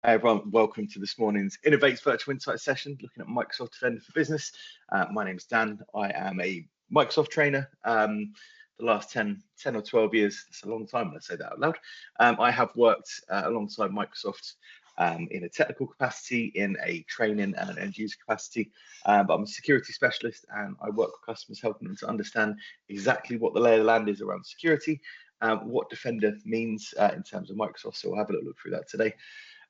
Hi everyone, welcome to this morning's Innov8 Virtual Insight session, looking at Microsoft Defender for Business. My name's Dan. I am a Microsoft trainer. The last 10 or 12 years, that's a long time when I say that out loud. I have worked alongside Microsoft in a technical capacity, in a training and an end user capacity, but I'm a security specialist and I work with customers helping them to understand exactly what the lay of the land is around security, what Defender means in terms of Microsoft, so we'll have a little look through that today.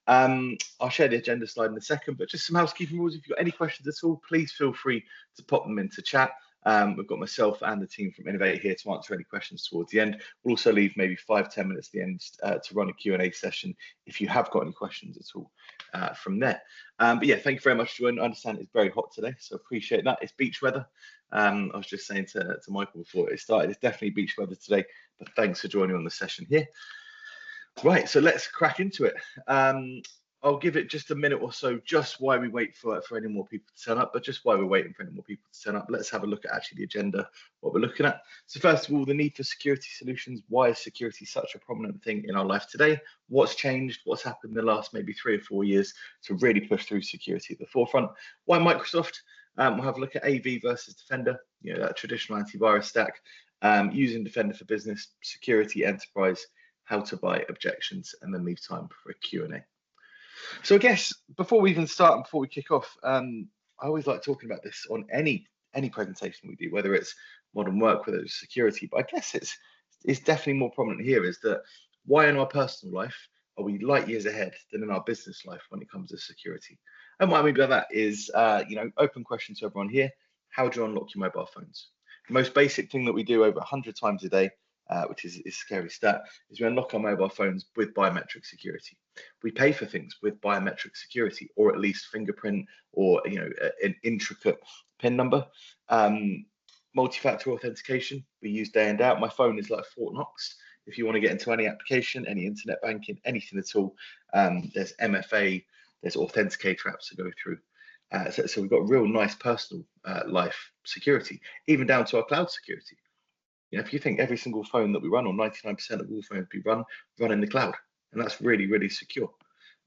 I'll share the agenda slide in a second, but just some housekeeping rules. If you've got any questions at all, please feel free to pop them into chat. We've got myself and the team from Innov8 here to answer any questions towards the end. We'll also leave maybe 5-10 minutes at the end to run a Q&A session if you have got any questions at all from there. But yeah, thank you very much for joining. I understand it's very hot today, so appreciate that. It's beach weather. I was just saying to Michael before it started, it's definitely beach weather today, but thanks for joining on the session here. Right, so let's crack into it. I'll give it just a minute or so, just while we wait for any more people to turn up, but just while we're waiting for any more people to turn up, let's have a look at actually the agenda, what we're looking at. So first of all, the need for security solutions. Why is security such a prominent thing in our life today? What's changed? What's happened in the last maybe 3 or 4 years to really push through security at the forefront? Why Microsoft? We'll have a look at AV versus Defender, that traditional antivirus stack, using Defender for Business, security, enterprise, how to buy, objections, and then leave time for a Q&A. So I guess before we even start and before we kick off, I always like talking about this on any presentation we do, whether it's modern work, whether it's security, but I guess it's definitely more prominent here, is that why in our personal life are we light years ahead than in our business life when it comes to security? And what I mean by that is, open question to everyone here: how do you unlock your mobile phones? The most basic thing that we do over 100 times a day, which is a scary stat, is we unlock our mobile phones with biometric security. We pay for things with biometric security, or at least fingerprint, or an intricate PIN number. Multi-factor authentication we use day in day out. My phone is like Fort Knox. If you want to get into any application, any internet banking, anything at all, there's MFA, there's authenticator apps to go through. So we've got real nice personal life security, even down to our cloud security. If you think every single phone that we run, or 99% of all phones we run in the cloud, and that's really, really secure.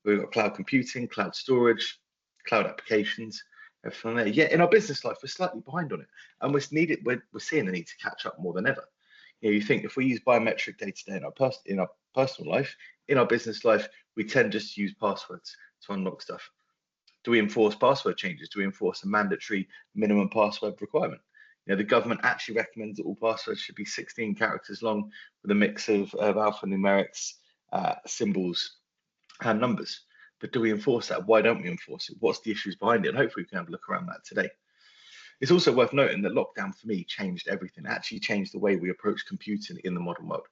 We've got cloud computing, cloud storage, cloud applications, everything there. Yet in our business life, we're slightly behind on it, and we're seeing the need to catch up more than ever. You think if we use biometric day-to-day in our personal life, in our business life, we tend just to use passwords to unlock stuff. Do we enforce password changes? Do we enforce a mandatory minimum password requirement? The government actually recommends that all passwords should be 16 characters long with a mix of alphanumerics, symbols, and numbers. But do we enforce that? Why don't we enforce it? What's the issues behind it? And hopefully we can have a look around that today. It's also worth noting that lockdown for me changed everything. It actually changed the way we approach computing in the modern world.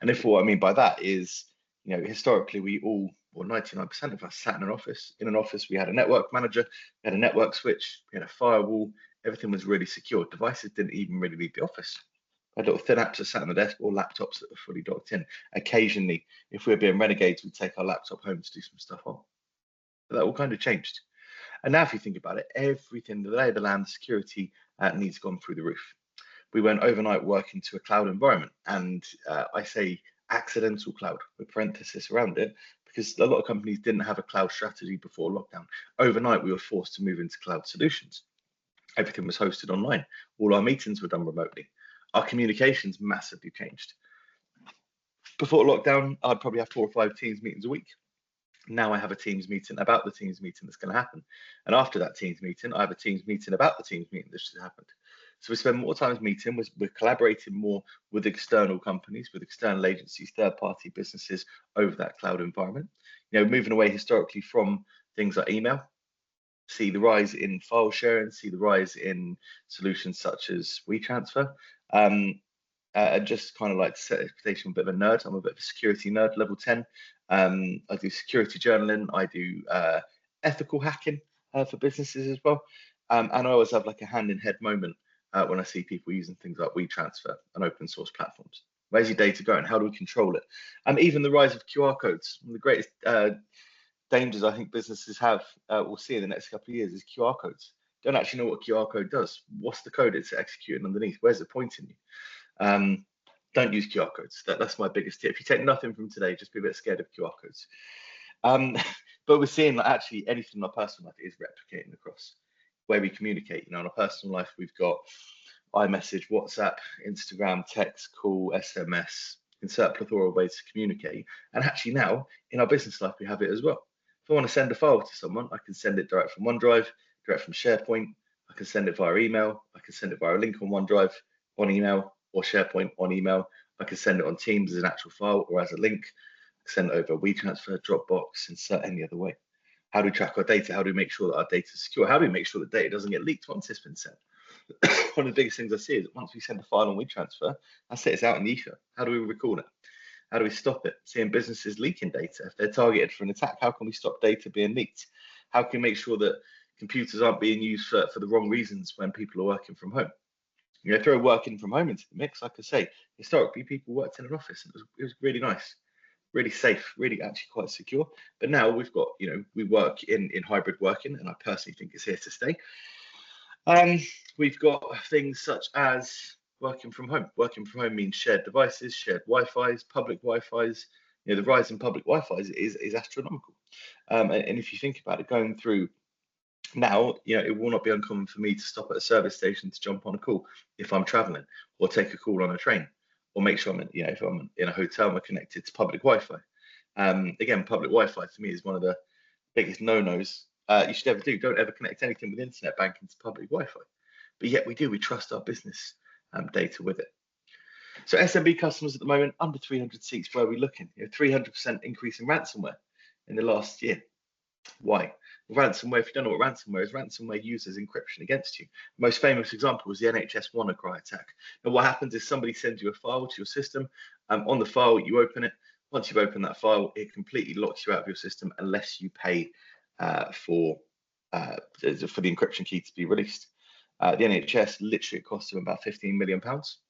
And if what I mean by that is, historically we all, or 99% of us, sat in an office. In an office, we had a network manager, we had a network switch, we had a firewall. Everything was really secure. Devices didn't even really leave the office. I had little thin apps that sat on the desk, or laptops that were fully docked in. Occasionally, if we were being renegades, we'd take our laptop home to do some stuff on. But that all kind of changed. And now if you think about it, everything, the lay of the land, security needs gone through the roof. We went overnight working to a cloud environment, and I say accidental cloud with parenthesis around it, because a lot of companies didn't have a cloud strategy before lockdown. Overnight, we were forced to move into cloud solutions. Everything was hosted online. All our meetings were done remotely. Our communications massively changed. Before lockdown, I'd probably have 4 or 5 Teams meetings a week. Now I have a Teams meeting about the Teams meeting that's going to happen. And after that Teams meeting, I have a Teams meeting about the Teams meeting that just happened. So we spend more time meeting, we're collaborating more with external companies, with external agencies, third-party businesses over that cloud environment. Moving away historically from things like email. See the rise in file sharing, see the rise in solutions such as WeTransfer. And just kind of like to set expectation, I'm a bit of a nerd. I'm a bit of a security nerd, level 10. I do security journaling. I do ethical hacking for businesses as well. And I always have like a hand in head moment when I see people using things like WeTransfer and open source platforms. Where's your data going? How do we control it? Even the rise of QR codes. One of the greatest dangers I think businesses we'll see in the next couple of years is QR codes. Don't actually know what QR code does. What's the code it's executing underneath? Where's it pointing you? Don't use QR codes. That's my biggest tip. If you take nothing from today, just be a bit scared of QR codes. But we're seeing that actually anything in our personal life is replicating across where we communicate. You know, in our personal life, we've got iMessage, WhatsApp, Instagram, text, call, SMS, insert plethora of ways to communicate. And actually now in our business life, we have it as well. If I want to send a file to someone, I can send it direct from OneDrive, direct from SharePoint. I can send it via email. I can send it via a link on OneDrive, on email, or SharePoint on email. I can send it on Teams as an actual file or as a link. Send it over WeTransfer, Dropbox, insert any other way. How do we track our data? How do we make sure that our data is secure? How do we make sure that data doesn't get leaked once it's been sent? One of the biggest things I see is that once we send a file on WeTransfer, that's it, it's out in the ether. How do we record it? How do we stop it? Seeing businesses leaking data. If they're targeted for an attack, how can we stop data being leaked? How can we make sure that computers aren't being used for the wrong reasons when people are working from home? You know, throw working from home into the mix. Like I say, historically, people worked in an office and it was really nice, really safe, really actually quite secure. But now we've got, you know, we work in hybrid working, and I personally think it's here to stay. We've got things such as working from home. Working from home means shared devices, shared Wi-Fi's, public Wi-Fi's. You know, the rise in public Wi-Fi's is astronomical. And if you think about it, going through now, you know, it will not be uncommon for me to stop at a service station to jump on a call if I'm traveling, or take a call on a train, or make sure I'm in, you know, if I'm in a hotel, I'm connected to public Wi-Fi. Again, public Wi-Fi for me is one of the biggest no-nos you should ever do. Don't ever connect anything with internet banking to public Wi-Fi. But yet we do. We trust our business data with it. So SMB customers at the moment, under 300 seats. Where are we looking? You know, 300% increase in ransomware in the last year. Why? Ransomware, if you don't know what ransomware uses encryption against you. The most famous example was the NHS WannaCry attack. Now, what happens is somebody sends you a file to your system. On the file, you open it. Once you've opened that file, it completely locks you out of your system unless you pay for the encryption key to be released. The NHS, literally, it cost them about £15 million.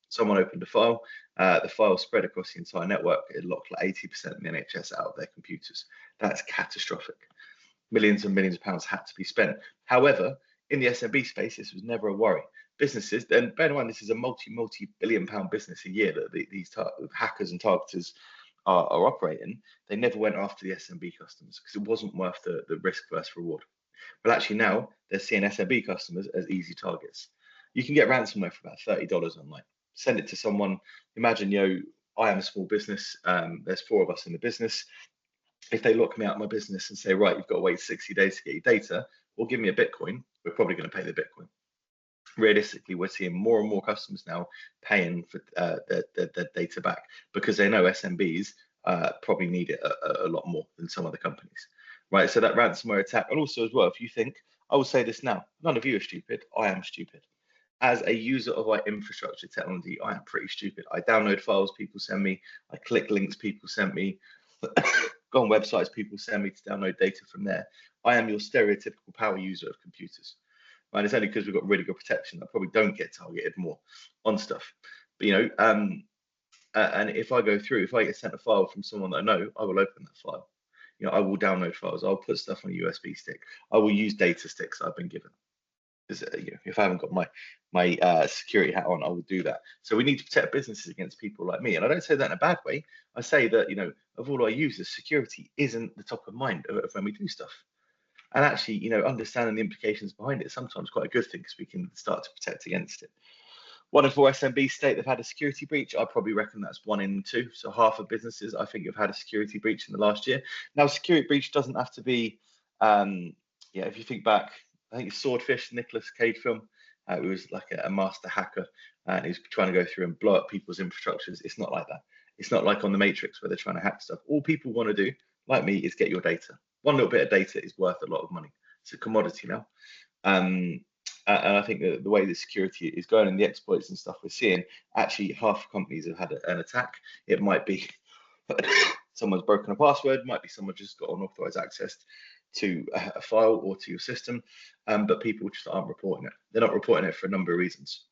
Someone opened a file, the file spread across the entire network. It locked like 80% of the NHS out of their computers. That's catastrophic. Millions and millions of pounds had to be spent. However, in the SMB space, this was never a worry. Businesses, and bear in mind, this is a multi-billion pound business a year that these hackers and targeters are operating. They never went after the SMB customers because it wasn't worth the risk versus reward. But actually now they're seeing SMB customers as easy targets. You can get ransomware for about $30 online. Send it to someone. Imagine, you know, I am a small business. There's 4 of us in the business. If they lock me out of my business and say, right, you've got to wait 60 days to get your data, or give me a Bitcoin, we're probably going to pay the Bitcoin. Realistically, we're seeing more and more customers now paying for their data back because they know SMBs probably need it a lot more than some other companies, right? So that ransomware attack, and also as well, if you think, I will say this now, none of you are stupid, I am stupid. As a user of our infrastructure technology, I am pretty stupid. I download files people send me, I click links people send me, go on websites people send me to download data from there. I am your stereotypical power user of computers. Right, it's only because we've got really good protection that I probably don't get targeted more on stuff. But you know, and if I go through, if I get sent a file from someone that I know, I will open that file. You know, I will download files. I'll put stuff on a USB stick. I will use data sticks I've been given. You know, if I haven't got my security hat on, I will do that. So we need to protect businesses against people like me. And I don't say that in a bad way. I say that, you know, of all our users, security isn't the top of mind of when we do stuff. And actually, you know, understanding the implications behind it is sometimes quite a good thing because we can start to protect against it. 1 in 4 SMBs state they've had a security breach. I probably reckon that's 1 in 2. So half of businesses, I think, have had a security breach in the last year. Now, a security breach doesn't have to be, if you think back, I think it's Swordfish, the Nicolas Cage film. It was like a master hacker, and he's trying to go through and blow up people's infrastructures. It's not like that. It's not like on the Matrix where they're trying to hack stuff. All people want to do, like me, is get your data. One little bit of data is worth a lot of money. It's a commodity now. And I think that the way that security is going and the exploits and stuff we're seeing, actually half companies have had an attack. It might be someone's broken a password, might be someone just got unauthorized access to a file or to your system, but people just aren't reporting it. They're not reporting it for a number of reasons.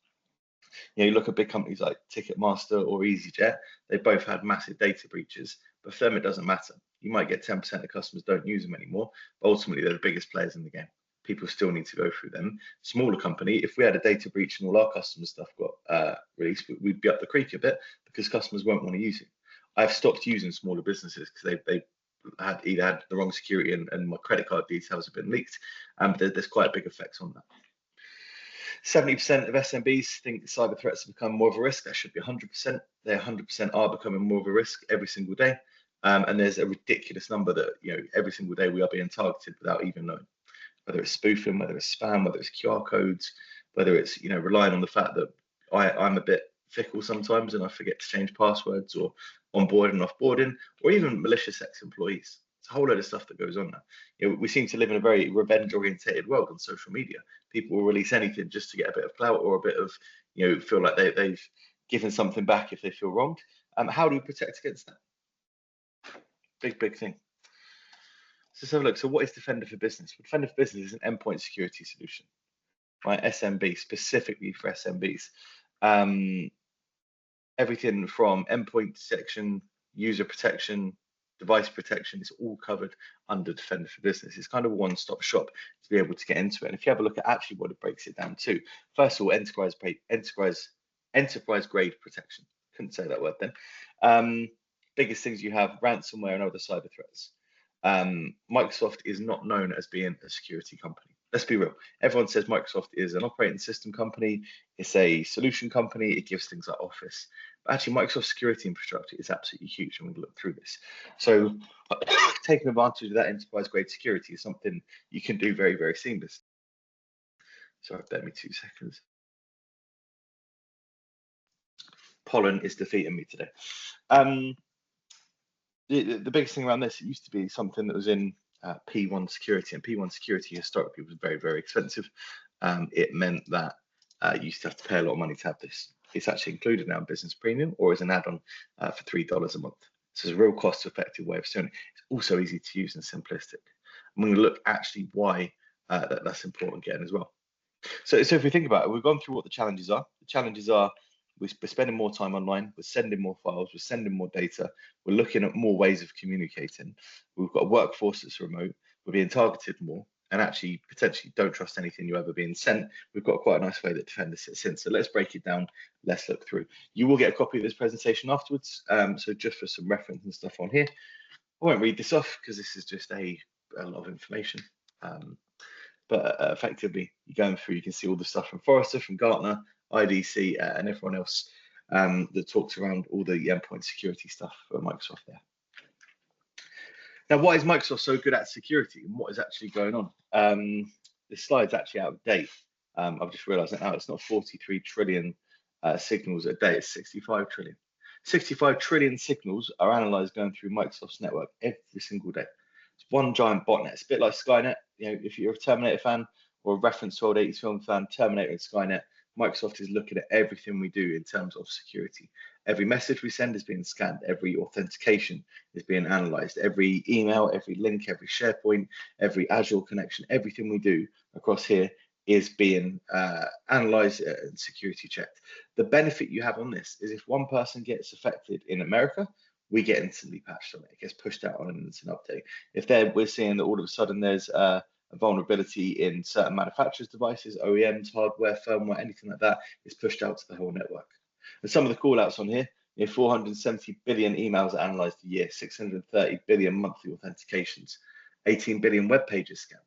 You know, you look at big companies like Ticketmaster or EasyJet, they both had massive data breaches, but for them it doesn't matter. You might get 10% of customers don't use them anymore, but ultimately they're the biggest players in the game. People still need to go through them. Smaller company, if we had a data breach and all our customer stuff got released, we'd be up the creek a bit because customers won't want to use it. I've stopped using smaller businesses because they either had the wrong security and my credit card details have been leaked. There's quite a big effect on that. 70% of SMBs think cyber threats have become more of a risk. That should be 100%. They 100% are becoming more of a risk every single day. And there's a ridiculous number that, every single day we are being targeted without even knowing. Whether it's spoofing, whether it's spam, whether it's QR codes, whether it's, relying on the fact that I'm a bit fickle sometimes and I forget to change passwords, or onboarding and offboarding, or even malicious ex-employees. It's a whole load of stuff that goes on now. We seem to live in a very revenge-orientated world on social media. People will release anything just to get a bit of clout or a bit of, feel like they've given something back if they feel wronged. How do we protect against that? Big thing. So let's have a look. So what is Defender for Business? Well, Defender for Business is an endpoint security solution, right? SMB, specifically for SMBs. Everything from endpoint detection, user protection, device protection is all covered under Defender for Business. It's kind of a one-stop shop to be able to get into it. And if you have a look at actually what it breaks it down to, first of all, enterprise grade protection. Couldn't say that word then. Biggest things you have: ransomware and other cyber threats. Microsoft is not known as being a security company. Let's be real. Everyone says Microsoft is an operating system company. It's a solution company. It gives things like Office. But actually, Microsoft's security infrastructure is absolutely huge. I'm going to look through this. So taking advantage of that enterprise grade security is something you can do very, very seamlessly. Sorry, bear me 2 seconds. Pollen is defeating me today. The biggest thing around this, it used to be something that was in P1 security, and P1 security historically was very, very expensive. It meant that you used to have to pay a lot of money to have this. It's actually included now in Business Premium or as an add-on for $3 a month. So it's a real cost-effective way of doing it. It's also easy to use and simplistic. I'm going to look actually why that's important getting as well. So if we think about it, we've gone through what the challenges are. The challenges are we're spending more time online, we're sending more files, we're sending more data, we're looking at more ways of communicating. We've got a workforce that's remote, we're being targeted more, and actually potentially don't trust anything you're ever being sent. We've got quite a nice way that Defender sits in. So let's break it down. Let's look through. You will get a copy of this presentation afterwards. So just for some reference and stuff on here, I won't read this off because this is just a lot of information. But effectively, you're going through, you can see all the stuff from Forrester, from Gartner, IDC, and everyone else that talks around all the endpoint security stuff for Microsoft there. Now, why is Microsoft so good at security, and what is actually going on? This slide's actually out of date. I've just realized that now. It's not 43 trillion signals a day, it's 65 trillion. 65 trillion signals are analyzed going through Microsoft's network every single day. It's one giant botnet. It's a bit like Skynet. If you're a Terminator fan or a reference to old 80s film fan, Terminator and Skynet, Microsoft is looking at everything we do in terms of security. Every message we send is being scanned. Every authentication is being analyzed. Every email, every link, every SharePoint, every Azure connection, everything we do across here is being analyzed and security checked. The benefit you have on this is if one person gets affected in America, we get instantly patched on it. It gets pushed out on an instant update. If we're seeing that all of a sudden there's a vulnerability in certain manufacturers' devices, OEMs, hardware, firmware, anything like that, is pushed out to the whole network. And some of the call outs on here, 470 billion emails are analyzed a year, 630 billion monthly authentications, 18 billion web pages scanned,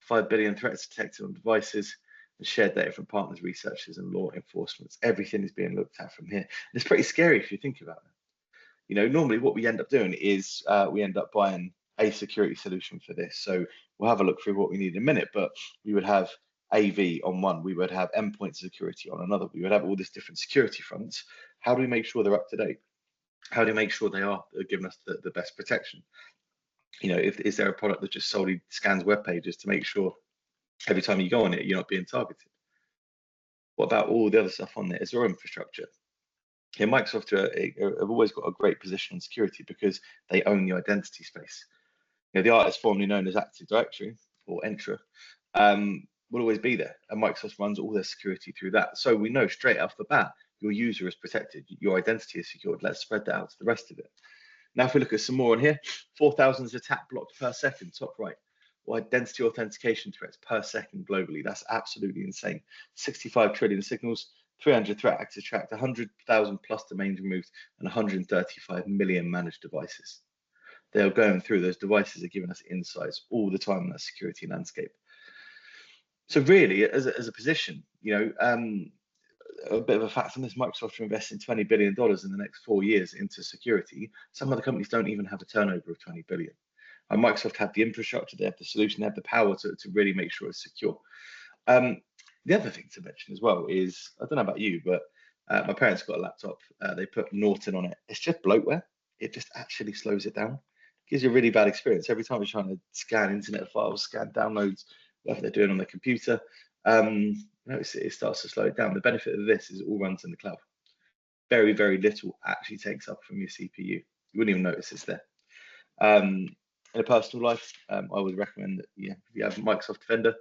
5 billion threats detected on devices, and shared data from partners, researchers, and law enforcement. Everything is being looked at from here. And it's pretty scary if you think about it. Normally what we end up doing is we end up buying a security solution for this. So we'll have a look through what we need in a minute, but we would have AV on one, we would have endpoint security on another, we would have all these different security fronts. How do we make sure they're up to date? How do we make sure they are giving us the best protection? Is there a product that just solely scans web pages to make sure every time you go on it, you're not being targeted? What about all the other stuff on there? Is there infrastructure? Microsoft have always got a great position on security because they own the identity space. The artist formerly known as Active Directory or Entra will always be there, and Microsoft runs all their security through that. So we know straight off the bat your user is protected, your identity is secured. Let's spread that out to the rest of it. Now, if we look at some more on here, 4,000 attack blocked per second, top right. Or identity authentication threats per second globally. That's absolutely insane. 65 trillion signals, 300 threat actors tracked, 100,000 plus domains removed, and 135 million managed devices. They're going through those devices, are giving us insights all the time on that security landscape. So really, as a position, a bit of a fact on this: Microsoft are investing $20 billion in the next 4 years into security. Some other companies don't even have a turnover of 20 billion. And Microsoft have the infrastructure, they have the solution, they have the power to really make sure it's secure. The other thing to mention as well is, I don't know about you, but my parents got a laptop. They put Norton on it. It's just bloatware. It just actually slows it down. Gives you a really bad experience every time you're trying to scan internet files, scan downloads, whatever they're doing on their computer. It starts to slow it down. The benefit of this is it all runs in the cloud. Very, very little actually takes up from your CPU. You wouldn't even notice it's there. In a personal life, I would recommend that if you have Microsoft Defender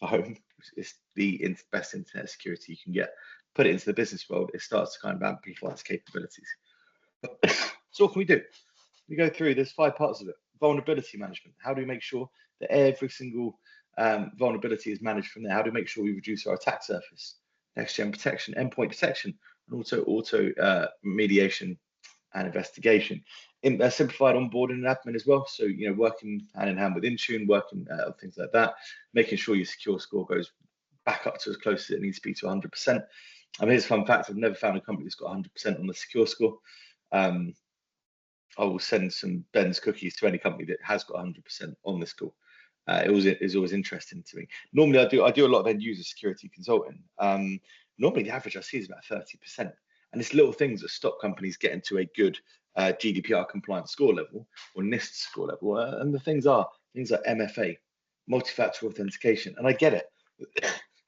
for home, it's the best internet security you can get. Put it into the business world, it starts to kind of amplify its capabilities. So what can we do? We go through, there's 5 parts of it. Vulnerability management. How do we make sure that every single vulnerability is managed from there? How do we make sure we reduce our attack surface? Next gen protection, endpoint protection, and auto remediation and investigation. In simplified onboarding and admin as well. So, working hand in hand with Intune, working things like that, making sure your secure score goes back up to as close as it needs to be to 100%. Here's a fun fact: I've never found a company that's got 100% on the secure score. I will send some Ben's cookies to any company that has got 100% on this call. It is always interesting to me. Normally, I do a lot of end user security consulting. Normally, the average I see is about 30%, and it's little things that stop companies getting to a good GDPR compliant score level or NIST score level. And the things like MFA, multi-factor authentication. And I get it.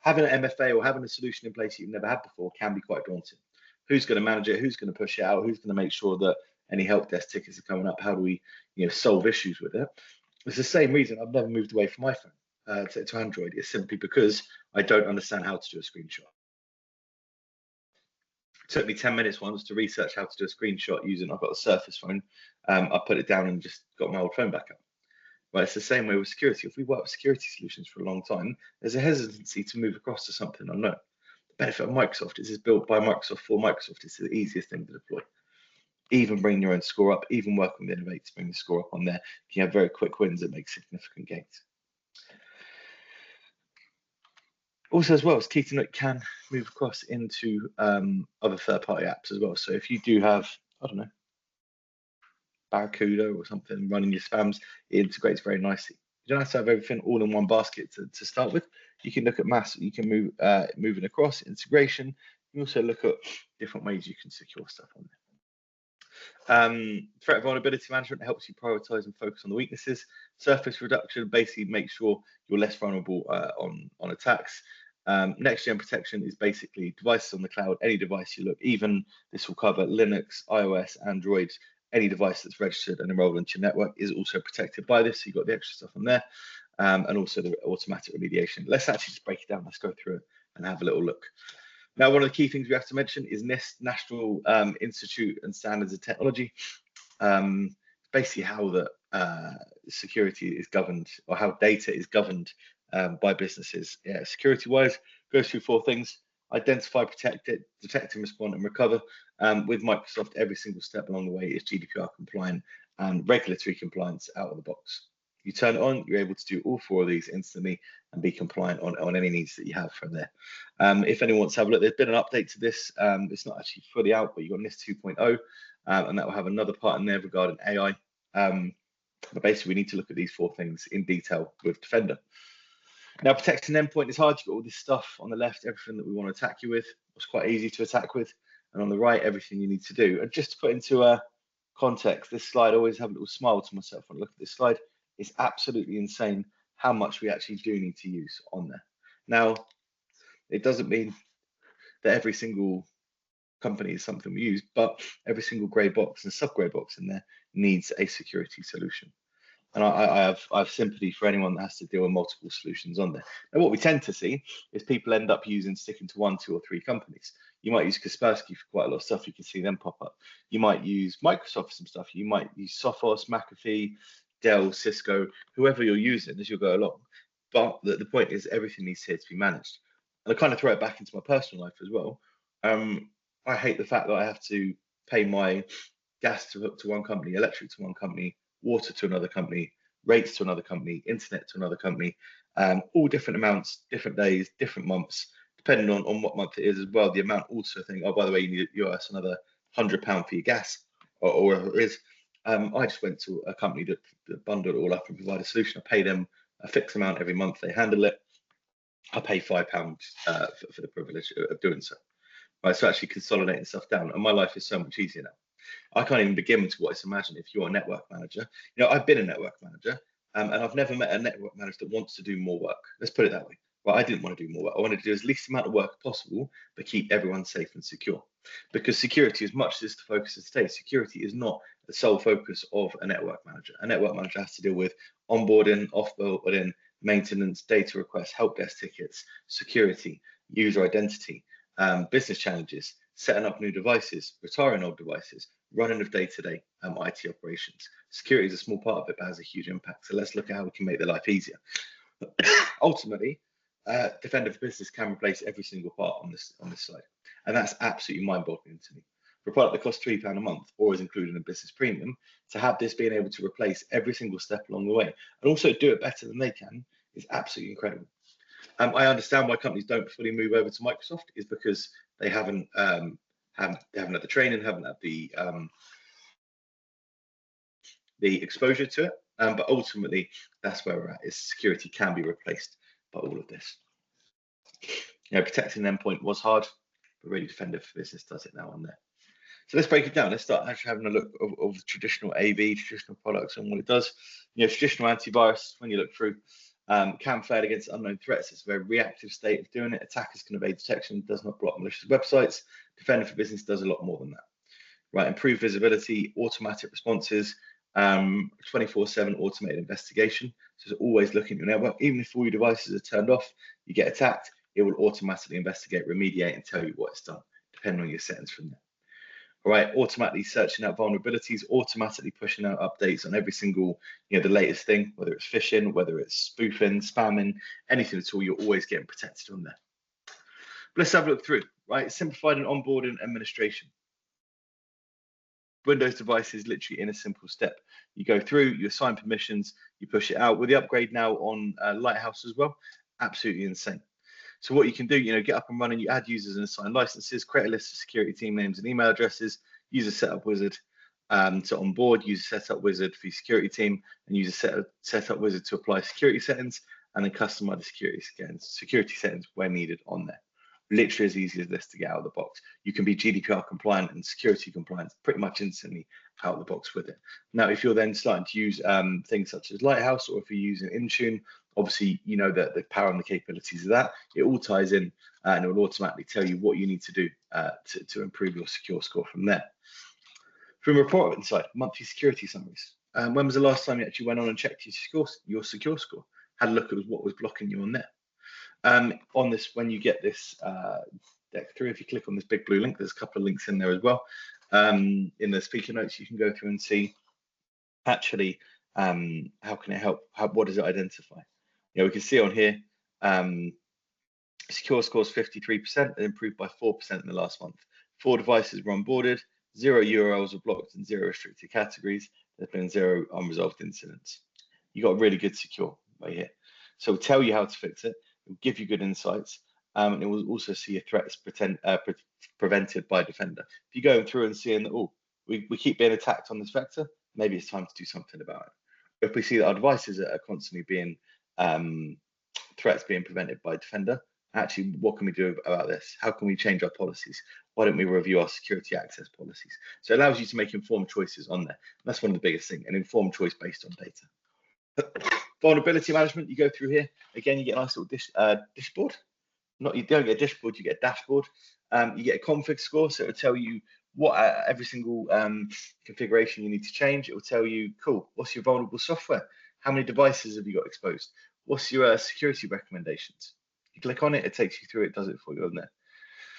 Having an MFA or having a solution in place you've never had before can be quite daunting. Who's going to manage it? Who's going to push it out? Who's going to make sure that any help desk tickets are coming up? How do we, solve issues with it? It's the same reason I've never moved away from iPhone to Android. It's simply because I don't understand how to do a screenshot. It took me 10 minutes once to research how to do a screenshot I've got a Surface phone. I put it down and just got my old phone back up. Right, it's the same way with security. If we work with security solutions for a long time, there's a hesitancy to move across to something unknown. The benefit of Microsoft is it's built by Microsoft for Microsoft. It's the easiest thing to deploy. Even bring your own score up, even working with Innov8 to bring the score up on there. You have very quick wins that make significant gains. Also, as well, it's key to note, can move across into other third-party apps as well. So if you do have, I don't know, Barracuda or something running your spams, it integrates very nicely. You don't have to have everything all in one basket to start with. You can look at you can move moving across integration. You also look at different ways you can secure stuff on there. Threat vulnerability management helps you prioritize and focus on the weaknesses. Surface reduction basically makes sure you're less vulnerable on attacks. Next gen protection is basically devices on the cloud, any device you look, even this will cover Linux, iOS, Android. Any device that's registered and enrolled into your network is also protected by this. So you've got the extra stuff on there, and also the automatic remediation. Let's actually just break it down. Let's go through it and have a little look. Now, one of the key things we have to mention is NIST, National Institute and Standards of Technology. Basically how the security is governed, or how data is governed by businesses. Security-wise, goes through 4 things: identify, protect it, detect and respond and recover. With Microsoft, every single step along the way is GDPR compliant and regulatory compliance out of the box. You turn it on, you're able to do all 4 of these instantly and be compliant on any needs that you have from there. If anyone wants to have a look, there's been an update to this. It's not actually fully out, but you've got NIST 2.0, and that will have another part in there regarding AI. But basically, we need to look at these 4 things in detail with Defender. Now, protecting endpoint is hard. You've got all this stuff on the left, everything that we want to attack you with. It's quite easy to attack with. And on the right, everything you need to do. And just to put into a context, this slide, I always have a little smile to myself when I look at this slide. It's absolutely insane how much we actually do need to use on there. Now, it doesn't mean that every single company is something we use, but every single grey box and sub-grey box in there needs a security solution. And I have sympathy for anyone that has to deal with multiple solutions on there. And what we tend to see is people end up sticking to 1, 2, or 3 companies. You might use Kaspersky for quite a lot of stuff. You can see them pop up. You might use Microsoft for some stuff. You might use Sophos, McAfee, Dell, Cisco, whoever you're using as you go along. But the point is everything needs here to be managed. And I kind of throw it back into my personal life as well. I hate the fact that I have to pay my gas to hook to one company, electric to one company, water to another company, rates to another company, internet to another company, all different amounts, different days, different months, depending on what month it is as well. The amount also think, oh, by the way, you owe us another £100 for your gas, or whatever it is. I just went to a company that bundled it all up and provided a solution. I pay them a fixed amount every month. They handle it. I pay £5 for the privilege of doing so. Right, so actually consolidating stuff down, and my life is so much easier now. I can't even begin to what it's imagine if you're a network manager. I've been a network manager, and I've never met a network manager that wants to do more work. Let's put it that way. Well, I didn't want to do more work. I wanted to do as least amount of work possible, but keep everyone safe and secure. Because security, as much as the focus is today, security is not the sole focus of a network manager. A network manager has to deal with onboarding, offboarding, maintenance, data requests, help desk tickets, security, user identity, business challenges, setting up new devices, retiring old devices, running of day-to-day IT operations. Security is a small part of it, but has a huge impact. So let's look at how we can make their life easier. Ultimately, Defender for Business can replace every single part on this slide, and that's absolutely mind-boggling to me. For a product that costs £3 a month, or is included in a business premium, to have this being able to replace every single step along the way, and also do it better than they can, is absolutely incredible. I understand why companies don't fully move over to Microsoft, is because they haven't had the training, haven't had the exposure to it. But ultimately, that's where we're at. Is security can be replaced by all of this. Protecting the endpoint was hard, but really Defender for Business does it now on there. So let's break it down. Let's start actually having a look of traditional AV, traditional products, and what it does. Traditional antivirus, when you look through, can fail against unknown threats. It's a very reactive state of doing it. Attackers can evade detection, does not block malicious websites. Defender for Business does a lot more than that. Right, improved visibility, automatic responses, 24/7 automated investigation. So it's always looking at your network. Even if all your devices are turned off, you get attacked, it will automatically investigate, remediate, and tell you what it's done, depending on your settings from there. All right, automatically searching out vulnerabilities, automatically pushing out updates on every single, the latest thing, whether it's phishing, whether it's spoofing, spamming, anything at all, you're always getting protected on there. But let's have a look through, right? Simplified and onboarding administration. Windows devices literally in a simple step. You go through, you assign permissions, you push it out. With the upgrade now on Lighthouse as well, absolutely insane. So what you can do, get up and running, you add users and assign licenses, create a list of security team names and email addresses, use a setup wizard to onboard, use a setup wizard for your security team, and use a setup wizard to apply security settings, and then customize the security settings where needed on there. Literally as easy as this to get out of the box. You can be GDPR compliant and security compliant pretty much instantly out of the box with it. Now, if you're then starting to use things such as Lighthouse, or if you're using Intune, obviously you know that the power and the capabilities of that, it all ties in and it will automatically tell you what you need to do to improve your secure score from there. From a reporting side, monthly security summaries. When was the last time you actually went on and checked your secure score? Had a look at what was blocking you on there. On this, when you get this deck through, if you click on this big blue link, there's a couple of links in there as well. In the speaker notes, you can go through and see actually how can it help? What does it identify? We can see on here, secure scores 53% and improved by 4% in the last month. 4 devices were onboarded, 0 URLs were blocked, and 0 restricted categories. There's been 0 unresolved incidents. You got really good secure right here. So it'll tell you how to fix it. It'll give you good insights, and it will also see your threats prevented by Defender. If you go through and seeing that, we keep being attacked on this vector, maybe it's time to do something about it. If we see that our devices are constantly being threats being prevented by Defender, actually, what can we do about this? How can we change our policies? Why don't we review our security access policies? So it allows you to make informed choices on there. That's one of the biggest things, an informed choice based on data. Vulnerability management, you go through here. Again, you get a nice little dashboard. You don't get a dashboard, you get a dashboard. You get a config score, so it will tell you what every single configuration you need to change. It will tell you, cool, what's your vulnerable software? How many devices have you got exposed? What's your security recommendations? You click on it, it takes you through it, does it for you on there.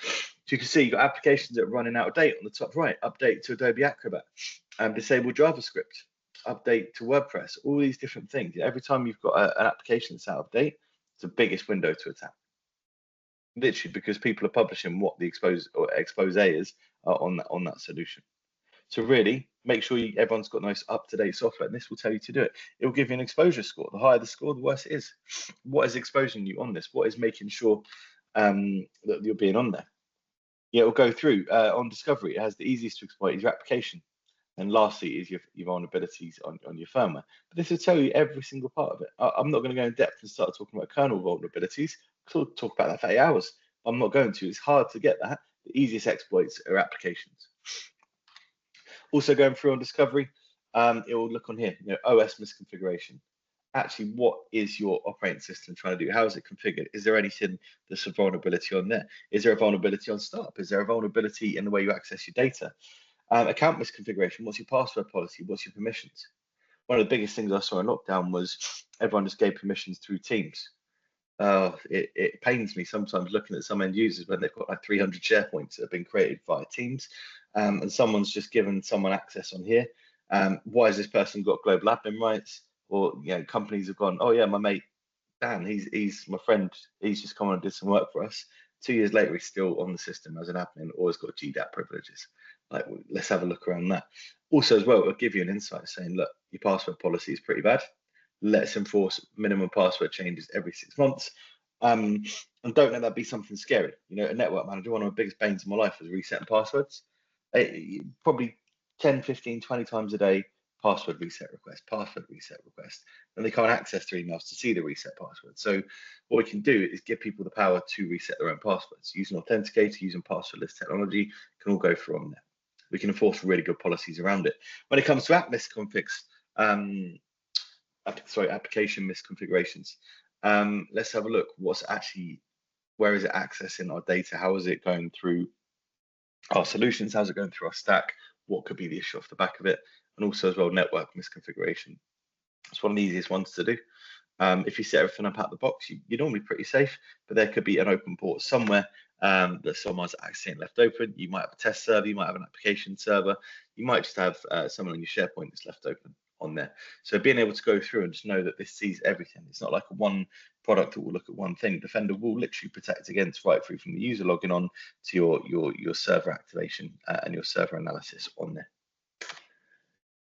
So you can see you've got applications that are running out of date on the top right. Update to Adobe Acrobat, disable JavaScript, update to WordPress, all these different things. Every time you've got an application that's out of date, it's the biggest window to attack. Literally, because people are publishing what the expose is on that solution. So really make sure everyone's got nice up-to-date software, and this will tell you to do it. It will give you an exposure score. The higher the score, the worse it is. What is exposing you on this? What is making sure that you're being on there? Yeah, it will go through on discovery. It has the easiest to exploit is your application. And lastly is your vulnerabilities on your firmware. But this will tell you every single part of it. I'm not going to go in depth and start talking about kernel vulnerabilities. I'll talk about that for 8 hours. I'm not going to. It's hard to get that. The easiest exploits are applications. Also going through on discovery, it will look on here, OS misconfiguration. Actually, what is your operating system trying to do? How is it configured? Is there anything that's a vulnerability on there? Is there a vulnerability on startup? Is there a vulnerability in the way you access your data? Account misconfiguration, what's your password policy? What's your permissions? One of the biggest things I saw in lockdown was everyone just gave permissions through Teams. It pains me sometimes looking at some end users when they've got like 300 SharePoints that have been created via Teams, and someone's just given someone access on here. Why has this person got global admin rights? Or companies have gone, oh yeah, my mate Dan, he's my friend. He's just come on and did some work for us. 2 years later, he's still on the system as an admin, or has got GDAP privileges. Like, let's have a look around that. Also, as well, it'll give you an insight saying, look, your password policy is pretty bad. Let's enforce minimum password changes every 6 months. And don't let that be something scary. A network manager, one of my biggest banes in my life was resetting passwords. Probably 10, 15, 20 times a day, password reset request, and they can't access their emails to see the reset password. So what we can do is give people the power to reset their own passwords. Using Authenticator, using passwordless technology, can all go through on there. We can enforce really good policies around it. When it comes to app misconfigs, application misconfigurations, let's have a look. Where is it accessing our data? How is it going through our solutions? How's it going through our stack? What could be the issue off the back of it? And also as well, network misconfiguration. It's one of the easiest ones to do. If you set everything up out of the box, you're normally pretty safe, but there could be an open port somewhere that someone's accidentally left open. You might have a test server, you might have an application server, you might just have someone on your SharePoint that's left open on there. So being able to go through and just know that this sees everything. It's not like one product that will look at one thing. Defender will literally protect against right through from the user logging on to your server activation and your server analysis on there.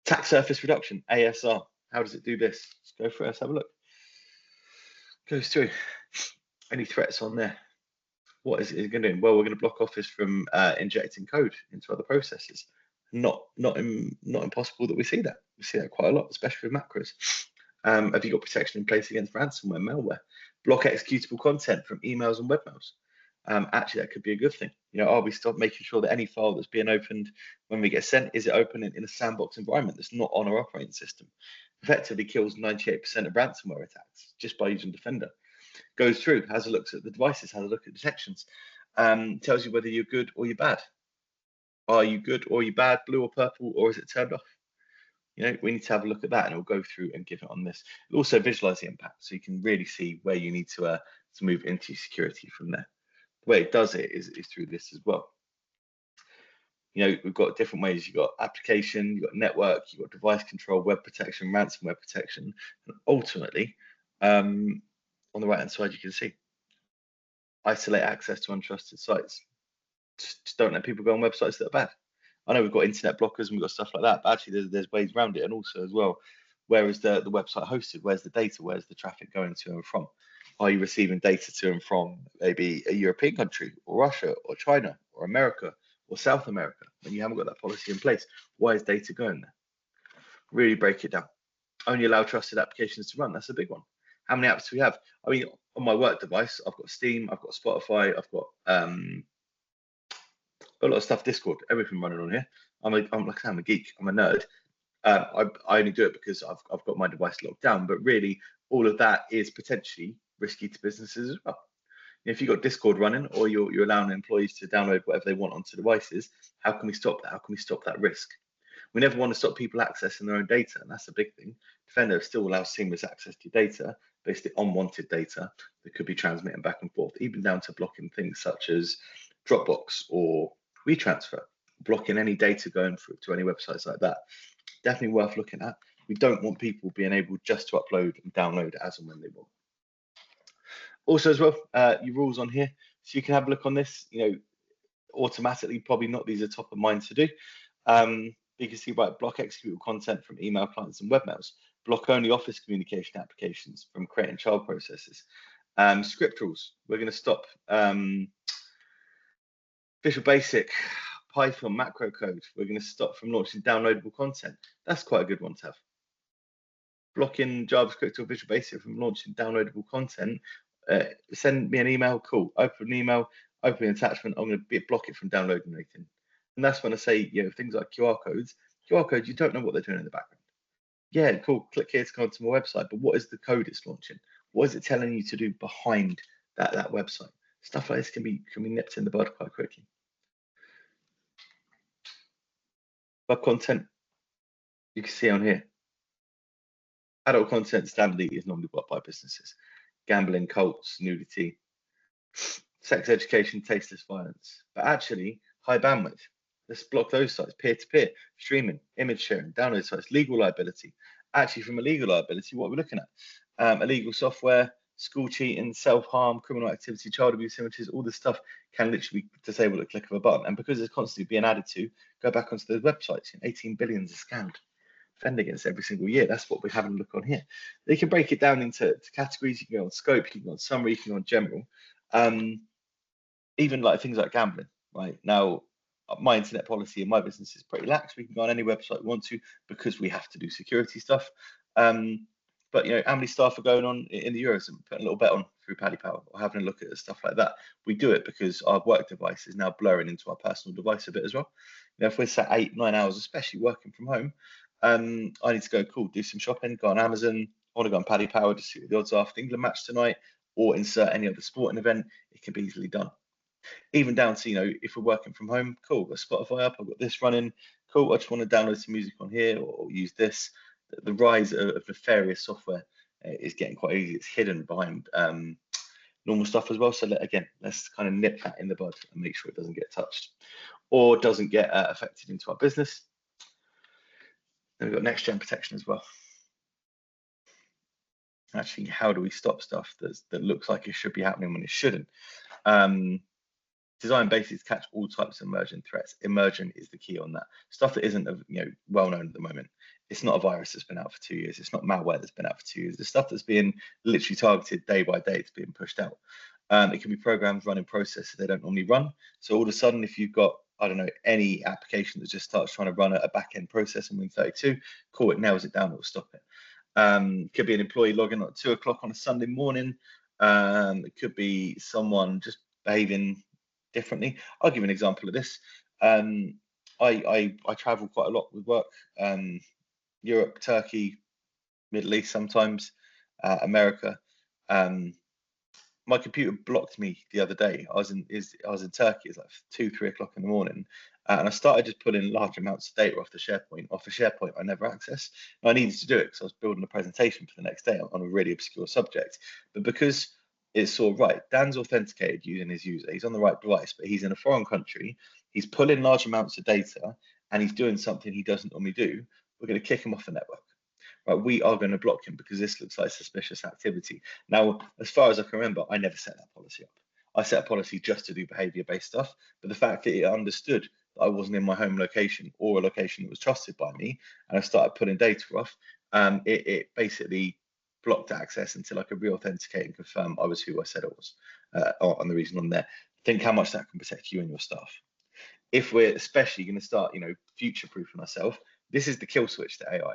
Attack surface reduction, ASR. How does it do this? Let's go through it. Let's have a look. Goes through. Any threats on there? What is it going to do? Well, we're going to block Office from injecting code into other processes. Not impossible that we see that. We see that quite a lot, especially with macros. Have you got protection in place against ransomware, malware? Block executable content from emails and webmails. Actually, that could be a good thing. Are we stop making sure that any file that's being opened when we get sent, is it open in a sandbox environment that's not on our operating system? Effectively kills 98% of ransomware attacks just by using Defender. Goes through, has a look at the devices, has a look at detections, tells you whether you're good or you're bad. Are you good or you bad, blue or purple, or is it turned off? We need to have a look at that, and it'll go through and give it on this. It'll also visualize the impact, so you can really see where you need to move into security from there. The way it does it is through this as well. We've got different ways. You've got application, you've got network, you've got device control, web protection, ransomware protection, and ultimately, on the right-hand side, you can see isolate access to untrusted sites. Just don't let people go on websites that are bad. I know we've got internet blockers and we've got stuff like that, but actually there's ways around it. And also as well, where is the website hosted? Where's the data? Where's the traffic going to and from? Are you receiving data to and from maybe a European country or Russia or China or America or South America? When you haven't got that policy in place, why is data going there? Really break it down. Only allow trusted applications to run. That's a big one. How many apps do we have? I mean, on my work device, I've got Steam, I've got Spotify, I've got a lot of stuff, Discord, everything running on here. I'm a geek, I'm a nerd. I only do it because I've got my device locked down, but really all of that is potentially risky to businesses as well. If you've got Discord running or you're allowing employees to download whatever they want onto devices, how can we stop that? How can we stop that risk? We never want to stop people accessing their own data, and that's a big thing. Defender still allows seamless access to your data, but it's the unwanted data that could be transmitting back and forth, even down to blocking things such as Dropbox or WeTransfer, blocking any data going through to any websites like that. Definitely worth looking at. We don't want people being able just to upload and download as and when they want. Also as well, your rules on here, so you can have a look on this. Automatically, probably not these are top of mind to do. You can see, right, block executable content from email clients and webmails, block only office communication applications from creating child processes. Script rules, we're going to stop Visual Basic, Python, macro code. We're going to stop from launching downloadable content. That's quite a good one to have. Blocking JavaScript or Visual Basic from launching downloadable content. Send me an email, cool. Open an email, open an attachment. I'm going to block it from downloading anything. And that's when I say, things like QR codes. QR codes, you don't know what they're doing in the background. Yeah, cool. Click here to come to my website, but what is the code it's launching? What is it telling you to do behind that website? Stuff like this can be nipped in the bud quite quickly. Web content, you can see on here. Adult content standardly is normally blocked by businesses. Gambling, cults, nudity, sex education, tasteless violence. But actually, high bandwidth. Let's block those sites. Peer-to-peer, streaming, image sharing, download sites, legal liability. Actually, from a legal liability, what are we looking at? Illegal software, school cheating, self-harm, criminal activity, child abuse images, all this stuff can literally be disabled at a click of a button. And because it's constantly being added to, go back onto those websites. 18 billion is scanned. Defend against every single year. That's what we're having a look on here. They can break it down into categories. You can go on scope, you can go on summary, you can go on general. Even like things like gambling, right? Now, my internet policy in my business is pretty lax. We can go on any website we want to because we have to do security stuff. But how many staff are going on in the Euros and putting a little bet on through Paddy Power or having a look at stuff like that? We do it because our work device is now blurring into our personal device a bit as well. If we're sat 8-9 hours, especially working from home, I need to go, cool, do some shopping, go on Amazon. I want to go on Paddy Power to see what the odds are for the England match tonight, or insert any other sporting event. It can be easily done. Even down to, if we're working from home, cool, got Spotify up, I've got this running, cool, I just want to download some music on here or use this. The rise of nefarious software is getting quite easy. It's hidden behind normal stuff as well. So again, let's kind of nip that in the bud and make sure it doesn't get touched or doesn't get affected into our business. Then we've got next gen protection as well. Actually, how do we stop stuff that looks like it should be happening when it shouldn't? Design basically to catch all types of emergent threats. Emergent is the key on that. Stuff that isn't well known at the moment. It's not a virus that's been out for 2 years. It's not malware that's been out for 2 years. The stuff that's being literally targeted day by day, it's being pushed out. It can be programs running processes they don't normally run. So all of a sudden, if you've got, I don't know, any application that just starts trying to run a back-end process in Win32, cool, it nails it down, it will stop it. Could be an employee logging at 2 o'clock on a Sunday morning. It could be someone just behaving differently. I'll give you an example of this. I travel quite a lot with work. Europe, Turkey, Middle East sometimes, America. My computer blocked me the other day. I was in Turkey. It's like 2-3 o'clock in the morning, and I started just pulling large amounts of data off a SharePoint I never access. And I needed to do it because I was building a presentation for the next day on a really obscure subject. But because it's sort of right, Dan's authenticated using his user. He's on the right device, but he's in a foreign country. He's pulling large amounts of data, and he's doing something he doesn't normally do. We're going to kick him off the network. Right, we are going to block him because this looks like suspicious activity. Now, as far as I can remember, I never set that policy up. I set a policy just to do behavior-based stuff, but the fact that it understood that I wasn't in my home location or a location that was trusted by me, and I started pulling data off, it basically blocked access until I could re-authenticate and confirm I was who I said I was on the reason on there. Think how much that can protect you and your staff. If we're especially going to start, future-proofing ourselves, this is the kill switch to AI.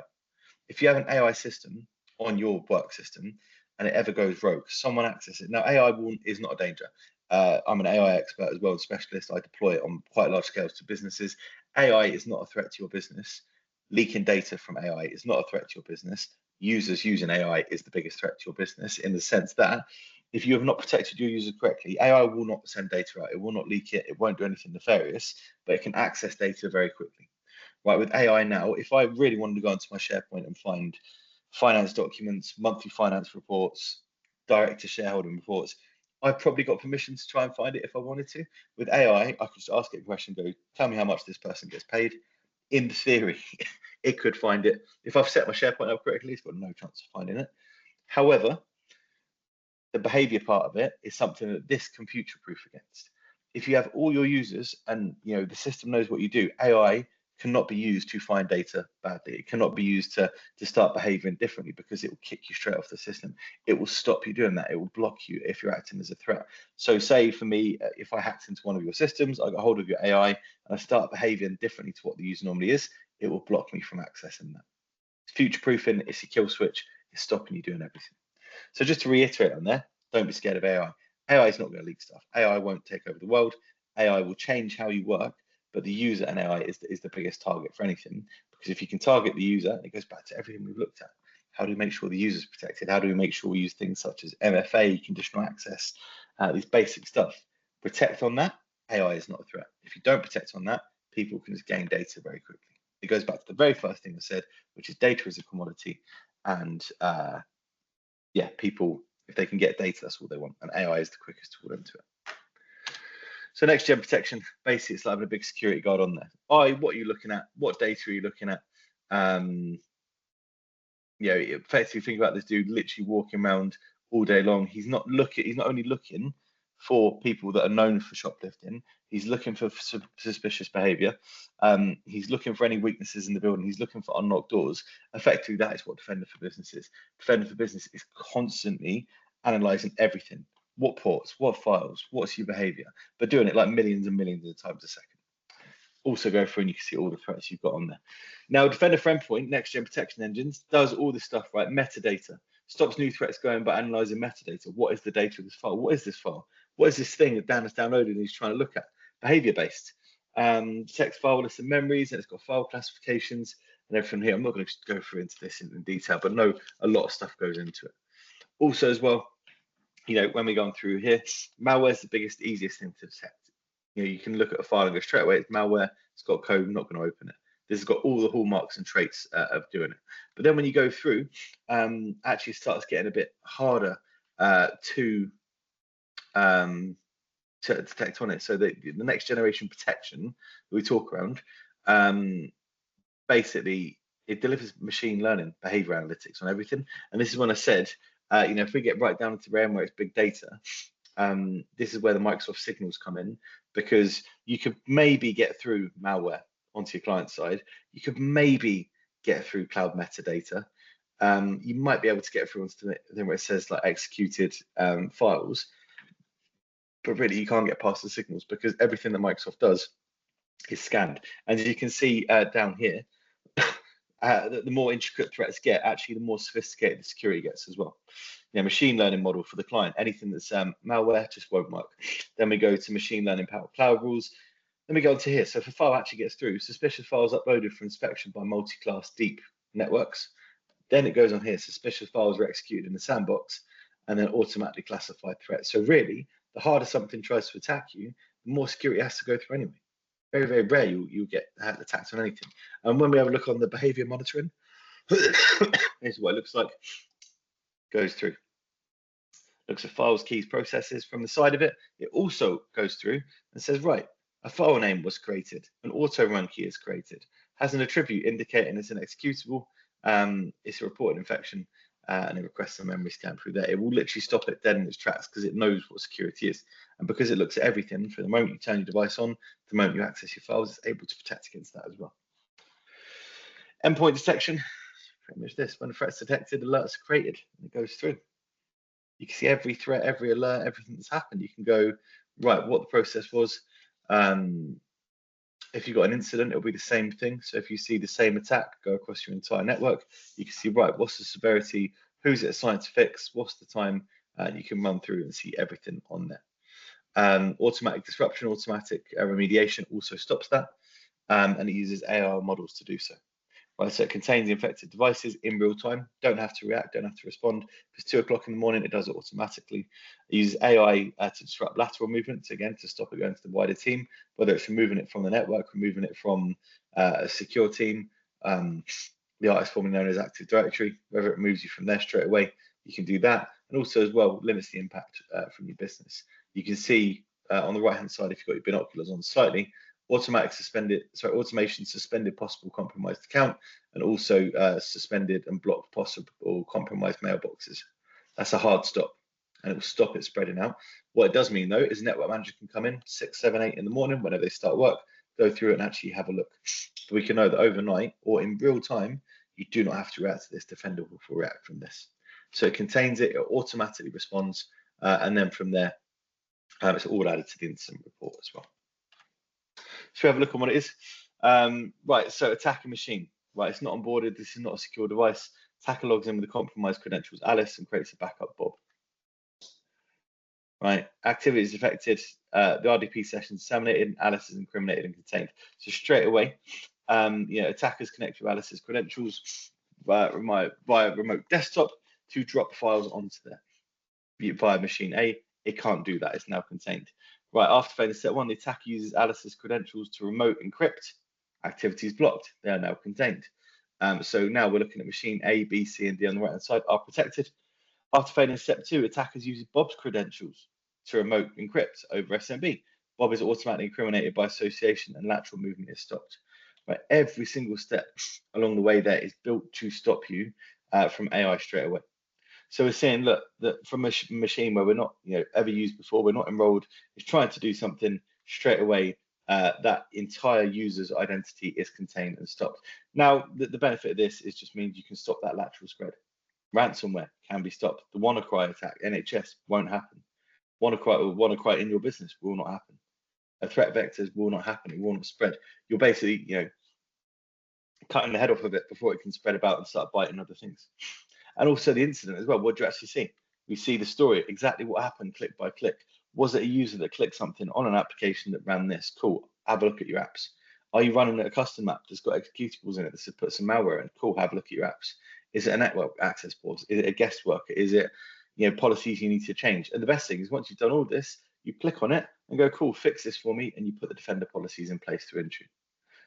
If you have an AI system on your work system and it ever goes rogue, someone accesses it. Now, AI is not a danger. I'm an AI expert as well, and specialist. I deploy it on quite large scales to businesses. AI is not a threat to your business. Leaking data from AI is not a threat to your business. Users using AI is the biggest threat to your business, in the sense that if you have not protected your users correctly, AI will not send data out. It will not leak it. It won't do anything nefarious, but it can access data very quickly. Right, with AI now, if I really wanted to go into my SharePoint and find finance documents, monthly finance reports, director shareholding reports, I've probably got permission to try and find it if I wanted to. With AI, I could just ask it a question, go, tell me how much this person gets paid. In theory, it could find it. If I've set my SharePoint up correctly, it's got no chance of finding it. However, the behavior part of it is something that this can future-proof against. If you have all your users and the system knows what you do, AI cannot be used to find data badly. It cannot be used to start behaving differently, because it will kick you straight off the system. It will stop you doing that. It will block you if you're acting as a threat. So say for me, if I hacked into one of your systems, I got hold of your AI and I start behaving differently to what the user normally is, it will block me from accessing that. Future proofing, it's a kill switch. It's stopping you doing everything. So just to reiterate on there, don't be scared of AI. AI is not going to leak stuff. AI won't take over the world. AI will change how you work, but the user and AI is the biggest target for anything, because if you can target the user, it goes back to everything we've looked at. How do we make sure the user is protected? How do we make sure we use things such as MFA, conditional access, these basic stuff? Protect on that, AI is not a threat. If you don't protect on that, people can just gain data very quickly. It goes back to the very first thing I said, which is data is a commodity, and yeah, people, if they can get data, that's all they want, and AI is the quickest tool into it. So next gen protection, basically it's like having a big security guard on there. What are you looking at? What data are you looking at? You know, effectively think about this dude literally walking around all day long. He's not only looking for people that are known for shoplifting, he's looking for suspicious behavior. He's looking for any weaknesses in the building. He's looking for unlocked doors. Effectively, that is what Defender for Business is. Defender for Business is constantly analyzing everything. What ports, what files, what's your behavior, but doing it like millions and millions of times a second. Also go through and you can see all the threats you've got on there. Now, Defender for Endpoint, next gen protection engines, does all this stuff, right? Metadata, stops new threats going by analyzing metadata. What is the data of this file? What is this file? What is this thing that Dan has downloaded and he's trying to look at? Behavior based. Detects file lists and memories, and it's got file classifications and everything here. I'm not going to go through into this in detail, but no, a lot of stuff goes into it. Also as well, you know, when we're going through here, malware is the biggest, easiest thing to detect. You know, you can look at a file and go straight away, it's malware, it's got code, I'm not going to open it. This has got all the hallmarks and traits of doing it. But then when you go through, actually starts getting a bit harder to detect on it. So the next generation protection that we talk around, basically it delivers machine learning, behavior analytics on everything. And this is when I said, you know, if we get right down to the end where it's big data, this is where the Microsoft signals come in, because you could maybe get through malware onto your client side. You could maybe get through cloud metadata. You might be able to get through onto the thing where it says like executed files, but really you can't get past the signals, because everything that Microsoft does is scanned. And as you can see down here, the more intricate threats get, actually the more sophisticated the security gets as well. You know, machine learning model for the client, anything that's malware just won't work. Then we go to machine learning powered cloud rules. Then we go into here. So if a file actually gets through, suspicious files uploaded for inspection by multi-class deep networks. Then it goes on here, suspicious files are executed in the sandbox, and then automatically classified threats. So really, the harder something tries to attack you, the more security has to go through anyway. Very, very rare you'll get attacked on anything. And when we have a look on the behavior monitoring, here's what it looks like. Goes through, looks at files, keys, processes. From the side of it, it also goes through and says, right, a file name was created, an auto run key is created, has an attribute indicating it's an executable, it's a reported infection, and it requests a memory scan through there. It will literally stop it dead in its tracks, because it knows what security is. And because it looks at everything, from the moment you turn your device on, the moment you access your files, it's able to protect against that as well. Endpoint detection, pretty much this. When a threat's detected, alerts are created, and it goes through. You can see every threat, every alert, everything that's happened. You can go, right, what the process was. If you've got an incident, it'll be the same thing. So if you see the same attack go across your entire network, you can see, right, what's the severity, who's it assigned to fix, what's the time, and you can run through and see everything on there. Automatic disruption, automatic remediation also stops that, and it uses AI models to do so. Right, so it contains the infected devices in real time. Don't have to react, don't have to respond. If it's 2 o'clock in the morning, it does it automatically. It uses AI to disrupt lateral movements, again, to stop it going to the wider team, whether it's removing it from the network, removing it from a secure team, the artist formerly known as Active Directory, whether it moves you from there straight away, you can do that. And also as well, limits the impact from your business. You can see on the right-hand side, if you've got your binoculars on slightly, automation suspended possible compromised account, and also suspended and blocked possible compromised mailboxes. That's a hard stop, and it will stop it spreading out. What it does mean though is a network manager can come in 6, 7, 8 in the morning whenever they start work, go through it and actually have a look. So we can know that overnight or in real time, you do not have to react to this. Defender will react from this. So it contains it, it automatically responds, and then from there, it's all added to the incident report as well. So we have a look on what it is. Right, so attacking machine. Right, it's not onboarded. This is not a secure device. Attacker logs in with the compromised credentials Alice and creates a backup Bob. Right, activity is affected. The RDP session is terminated. Alice is incriminated and contained. So straight away, attackers connect with Alice's credentials via remote desktop to drop files onto there via machine A. It can't do that. It's now contained. Right, after failing step 1, the attacker uses Alice's credentials to remote encrypt. Activities blocked. They are now contained. So now we're looking at machine A, B, C, and D on the right-hand side are protected. After failing step 2, attackers use Bob's credentials to remote encrypt over SMB. Bob is automatically incriminated by association and lateral movement is stopped. Right, every single step along the way there is built to stop you from AI straight away. So we're saying, look, that from a machine where we're not, ever used before, we're not enrolled, it's trying to do something straight away. That entire user's identity is contained and stopped. Now, the benefit of this is just means you can stop that lateral spread. Ransomware can be stopped. The WannaCry attack, NHS, won't happen. WannaCry in your business will not happen. Threat vectors will not happen. It will not spread. You're basically, cutting the head off of it before it can spread about and start biting other things. And also the incident as well. What do you actually see? We see the story, exactly what happened, click by click. Was it a user that clicked something on an application that ran this? Cool, have a look at your apps. Are you running a custom app that's got executables in it that's put some malware in? Cool, have a look at your apps. Is it a network access port? Is it a guest worker? Is it policies you need to change? And the best thing is once you've done all this, you click on it and go, cool, fix this for me, and you put the Defender policies in place through Intune.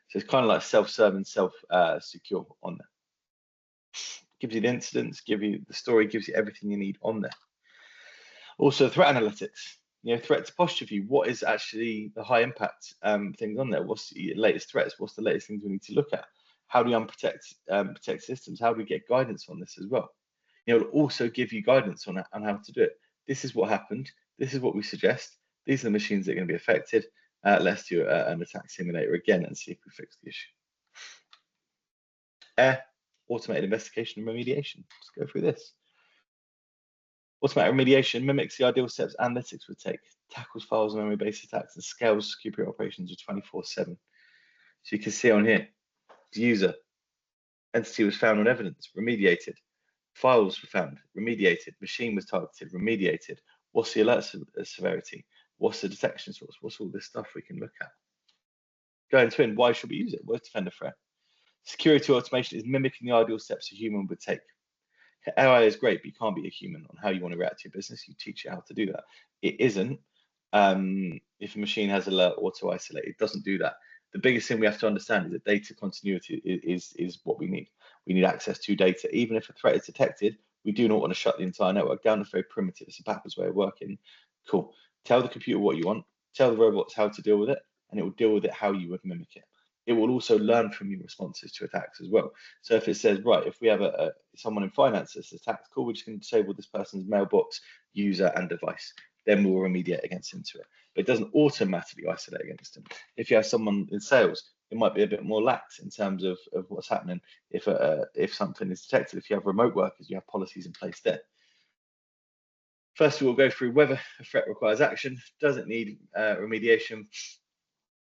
So it's kind of like self-serve and self-secure on there. Gives you the incidents, gives you the story, gives you everything you need on there. Also, threat analytics. Threat to posture view. What is actually the high impact things on there? What's the latest threats? What's the latest things we need to look at? How do we protect systems? How do we get guidance on this as well? It'll also give you guidance on how to do it. This is what happened. This is what we suggest. These are the machines that are going to be affected. Let's do an attack simulator again and see if we fix the issue. Automated investigation and remediation. Let's go through this. Automatic remediation mimics the ideal steps analytics would take, tackles files and memory-based attacks, and scales security operations with 24/7. So you can see on here, the user, entity was found on evidence, remediated. Files were found, remediated. Machine was targeted, remediated. What's the alert severity? What's the detection source? What's all this stuff we can look at? Go into it, why should we use it? What's Defender threat? Security automation is mimicking the ideal steps a human would take. AI is great, but you can't be a human on how you want to react to your business. You teach it how to do that. It isn't. If a machine has alert auto isolate, it doesn't do that. The biggest thing we have to understand is that data continuity is what we need. We need access to data. Even if a threat is detected, we do not want to shut the entire network down. It's very primitive. It's a backwards way of working. Cool. Tell the computer what you want. Tell the robots how to deal with it, and it will deal with it how you would mimic it. It will also learn from your responses to attacks as well. So if it says, right, if we have someone in finance that's attacked, cool, we're just going to disable this person's mailbox, user, and device. Then we'll remediate against him to it. But it doesn't automatically isolate against him. If you have someone in sales, it might be a bit more lax in terms of what's happening if something is detected. If you have remote workers, you have policies in place there. First, we'll go through whether a threat requires action, does it need remediation,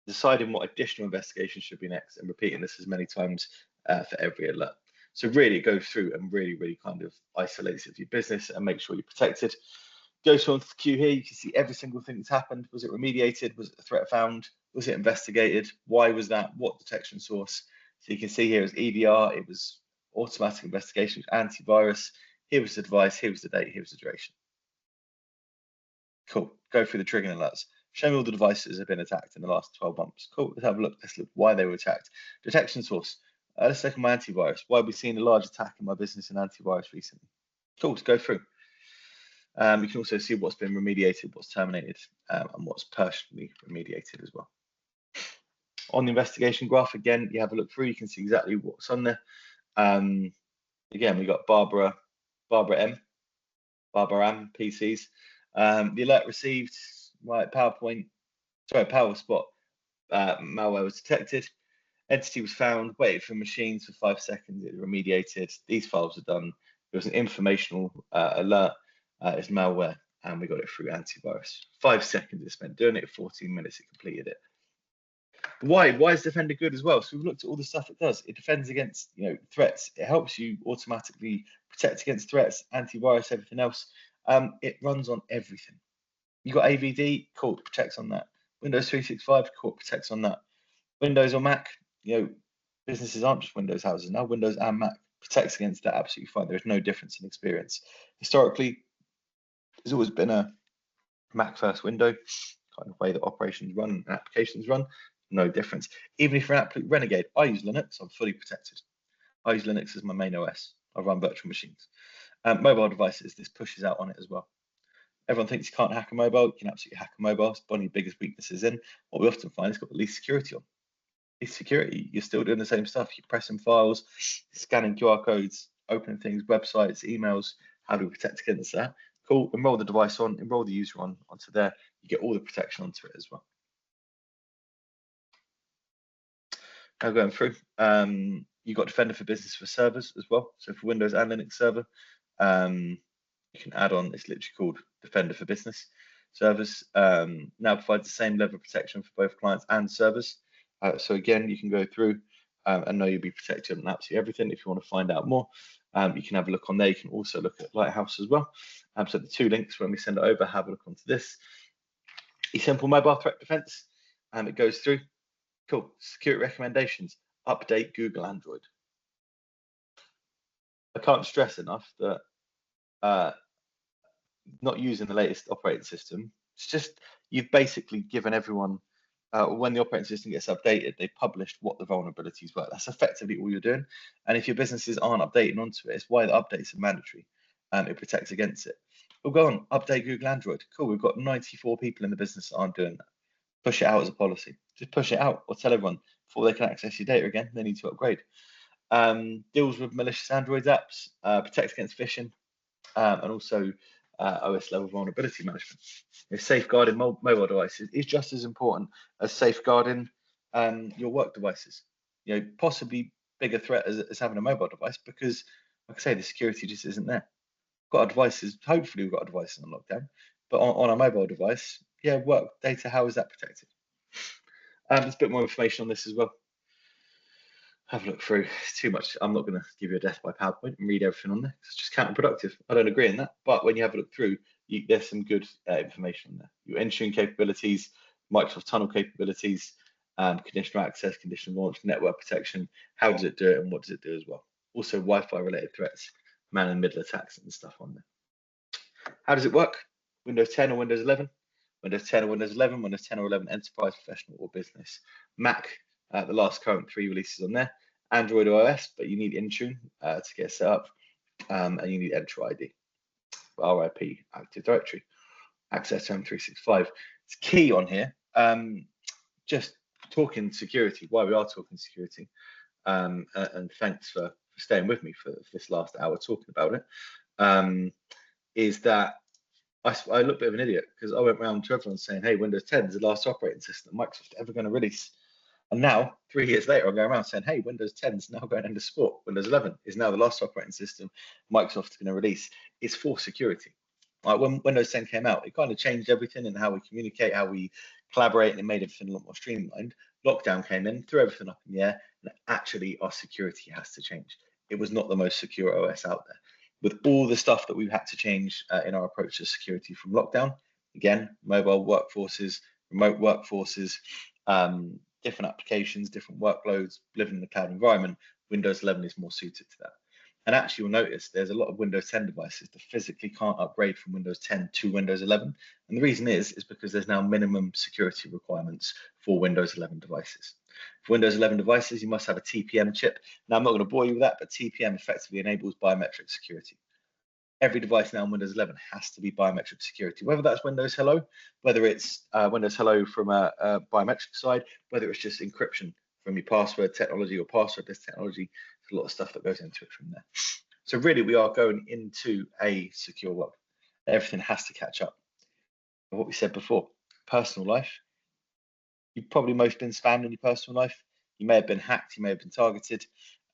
deciding what additional investigation should be next, and repeating this as many times for every alert. So really it goes through and really kind of isolates it for your business and make sure you're protected. Goes on to the queue here, you can see every single thing that's happened. Was it remediated? Was it a threat found? Was it investigated? Why was that? What detection source? So you can see here is EDR, it was automatic investigation, antivirus. Here was the device, here was the date, here was the duration. Cool, go through the triggering alerts. Show me all the devices that have been attacked in the last 12 months. Cool, let's have a look. Let's look why they were attacked. Detection source. Let's look at my antivirus. Why have we seen a large attack in my business in antivirus recently? Cool, let's go through. You can also see what's been remediated, what's terminated, and what's personally remediated as well. On the investigation graph, again, you have a look through, you can see exactly what's on there. Again, we got Barbara M PCs. The alert received, right, PowerSpot. malware was detected, entity was found, waited for machines for 5 seconds, it remediated, these files were done, there was an informational alert, it's malware, and we got it through antivirus. 5 seconds it spent doing it, 14 minutes it completed it. Why is Defender good as well? So we've looked at all the stuff it does. It defends against threats. It helps you automatically protect against threats, antivirus, everything else. It runs on everything. You got AVD, cool, it protects on that. Windows 365, cool, it protects on that. Windows or Mac, businesses aren't just Windows houses now. Windows and Mac protects against that absolutely fine. There is no difference in experience. Historically, there's always been a Mac first window kind of way that operations run and applications run. No difference. Even if you're an absolute renegade, I use Linux, I'm fully protected. I use Linux as my main OS. I run virtual machines. Mobile devices, this pushes out on it as well. Everyone thinks you can't hack a mobile. You can absolutely hack a mobile. It's one of your biggest weaknesses in. What we often find is got the least security on. Least security, you're still doing the same stuff. You're pressing files, scanning QR codes, opening things, websites, emails. How do we protect against that? Cool, enroll the device on, enroll the user onto there. You get all the protection onto it as well. Now going through, you've got Defender for Business for servers as well. So for Windows and Linux server, you can add on, it's literally called Defender for Business servers. Now provides the same level of protection for both clients and servers. So again, you can go through and know you'll be protected on absolutely everything. If you want to find out more, you can have a look on there. You can also look at Lighthouse as well. So the 2 links, when we send it over, have a look onto this. Simple mobile threat defense, it goes through. Cool. Security recommendations. Update Google Android. I can't stress enough that not using the latest operating system, it's just you've basically given everyone, when the operating system gets updated, they published what the vulnerabilities were. That's effectively all you're doing. And if your businesses aren't updating onto it, it's why the updates are mandatory. It protects against it. We'll go on, update Google Android. Cool, we've got 94 people in the business that aren't doing that. Push it out as a policy. Just push it out or tell everyone before they can access your data again, they need to upgrade. Deals with malicious Android apps, protects against phishing, and also OS level vulnerability management. Safeguarding mobile devices is just as important as safeguarding your work devices. Possibly bigger threat as having a mobile device because, like I say, the security just isn't there. Got our devices, hopefully we've got our devices on lockdown, but on our mobile device, yeah, work data, how is that protected? There's a bit more information on this as well. Have a look through. It's too much. I'm not going to give you a death by PowerPoint and read everything on there. It's just counterproductive. I don't agree in that. But when you have a look through, there's some good information on there. Your entering capabilities, Microsoft tunnel capabilities, conditional access, conditional launch, network protection. How does it do it and what does it do as well? Also, Wi-Fi related threats, man in the middle attacks and stuff on there. How does it work? Windows 10 or Windows 11? Windows 10 or Windows 11, Windows 10 or 11 Enterprise, Professional or Business. Mac, the last current 3 releases on there. Android or OS, but you need Intune to get set up, and you need Enter ID, RIP, Active Directory, access to M365. It's key on here. Just talking security, why we are talking security, and thanks for staying with me for this last hour talking about it, is that I looked a bit of an idiot because I went around to everyone saying, hey, Windows 10 is the last operating system that Microsoft ever going to release. And now, 3 years later, I'm going around saying, hey, Windows 10 is now going into support. Windows 11 is now the last operating system Microsoft is going to release. It's for security. Like when Windows 10 came out, it kind of changed everything in how we communicate, how we collaborate, and it made everything a lot more streamlined. Lockdown came in, threw everything up in the air, and actually our security has to change. It was not the most secure OS out there. With all the stuff that we've had to change in our approach to security from lockdown, again, mobile workforces, remote workforces, different applications, different workloads, living in the cloud environment, Windows 11 is more suited to that. And actually, you'll notice there's a lot of Windows 10 devices that physically can't upgrade from Windows 10 to Windows 11. And the reason is because there's now minimum security requirements for Windows 11 devices. For Windows 11 devices, you must have a TPM chip. Now, I'm not going to bore you with that, but TPM effectively enables biometric security. Every device now in Windows 11 has to be biometric security, whether that's Windows Hello, whether it's Windows Hello from a biometric side, whether it's just encryption from your password technology or passwordless technology. There's a lot of stuff that goes into it from there. So really, we are going into a secure world. Everything has to catch up. And what we said before, personal life, You've probably most been spammed in your personal life. You may have been hacked. You may have been targeted.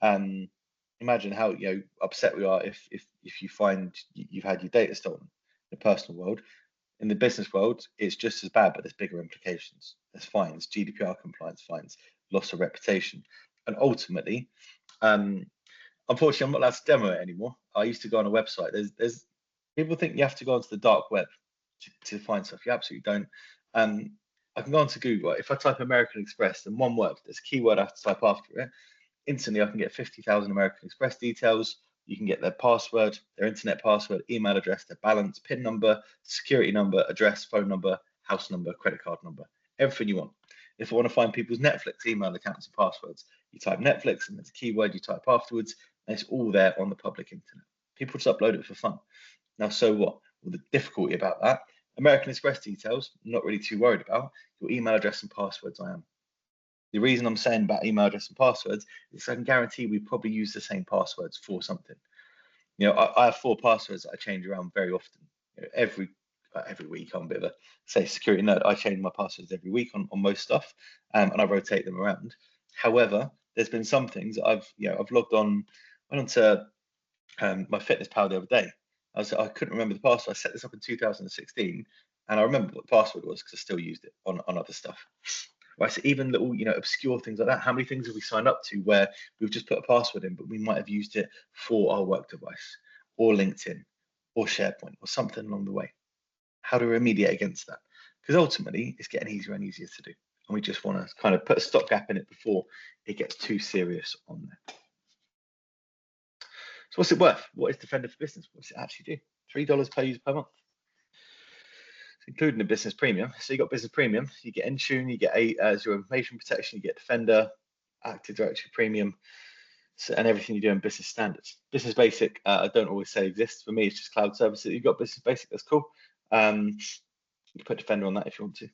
Imagine how upset we are if you find you've had your data stolen in the personal world. In the business world, it's just as bad, but there's bigger implications. There's fines, GDPR compliance fines, loss of reputation, and ultimately, unfortunately, I'm not allowed to demo it anymore. I used to go on a website. There's people think you have to go onto the dark web to find stuff. You absolutely don't. I can go onto Google. If I type American Express, then one word, there's a keyword I have to type after it. Instantly, I can get 50,000 American Express details. You can get their password, their internet password, email address, their balance, PIN number, security number, address, phone number, house number, credit card number, everything you want. If I want to find people's Netflix email accounts and passwords, you type Netflix and there's a keyword you type afterwards, and it's all there on the public internet. People just upload it for fun. Now, so what? Well, the difficulty about that, American Express details, I'm not really too worried about. Your email address and passwords, I am. The reason I'm saying about email address and passwords is I can guarantee we probably use the same passwords for something. I have 4 passwords that I change around very often. Every week, I'm a bit of a say security nerd. I change my passwords every week on most stuff, and I rotate them around. However, there's been some things that I've logged on, went onto my fitness pal the other day. I couldn't remember the password. I set this up in 2016, and I remember what the password was because I still used it on other stuff. Right, so even little, obscure things like that. How many things have we signed up to where we've just put a password in, but we might have used it for our work device, or LinkedIn, or SharePoint, or something along the way? How do we remediate against that? Because ultimately, it's getting easier and easier to do, and we just want to kind of put a stopgap in it before it gets too serious on there. So what's it worth? What is Defender for Business? What does it actually do? $3 per user per month. Including the business premium. So you got business premium, you get Intune, you get Azure information protection, you get Defender, Active Directory premium, and everything you do in business standards. Business basic, I don't always say exists. For me, it's just cloud services. You've got business basic, that's cool. You can put Defender on that if you want to. If